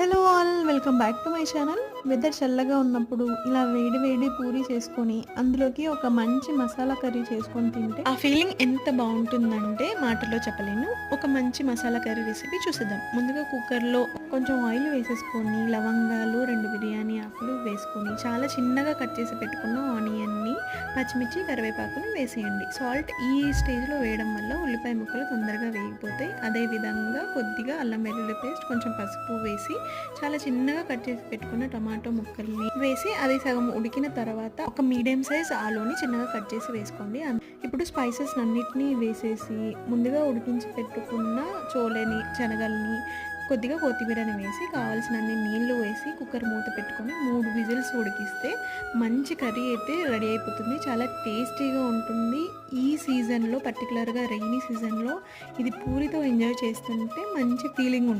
Hello all welcome back to my channel. Weather చల్లగా ఉన్నప్పుడు ఇలా వేడి వేడి పూరి చేసుకొని అందులోకి ఒక మంచి మసాలా కర్రీ చేసుకొని తింటే ఆ ఫీలింగ్ ఎంత బాగుంటుందంటే మాటలో చెప్పలేను. ఒక మంచి మసాలా కర్రీ రెసిపీ చూసేద్దాం. ముందుగా కుక్కర్లో కొంచెం ఆయిల్ వేసేసుకొని లవంగాలు 2 బిర్యానీ ఆకులు వేసుకొని చాలా చిన్నగా కట్ చేసి పెట్టుకున్న ఆనియన్ని, పచ్చిమిర్చి, కరివేపాకుని వేసేయండి. సాల్ట్ ఈ స్టేజ్లో వేయడం వల్ల ఉల్లిపాయ ముక్కలు తొందరగా వేగిపోతాయి. అదేవిధంగా కొద్దిగా అల్లం వెల్లుల్లి పేస్ట్, కొంచెం పసుపు వేసి చాలా చిన్నగా కట్ చేసి పెట్టుకున్న టమాటో ముక్కల్ని వేసి అది సగం ఉడికిన తర్వాత ఒక మీడియం సైజ్ ఆలూని చిన్నగా కట్ చేసి వేసుకోండి. ఇప్పుడు స్పైసెస్ అన్నిటినీ వేసేసి ముందుగా ఉడికించి పెట్టుకున్న చోలేని, శనగల్ని, కొద్దిగా కొత్తిమీరని వేసి కావాల్సినన్ని నీళ్లు వేసి కుక్కర్ మూత పెట్టుకొని 3 విజిల్స్ ఉడికిస్తే మంచి కర్రీ అయితే రెడీ అయిపోతుంది. చాలా టేస్టీగా ఉంటుంది. ఈ సీజన్లో పర్టికులర్గా రెయినీ సీజన్లో ఇది పూరితో ఎంజాయ్ చేస్తుంటే మంచి ఫీలింగ్ ఉంటుంది.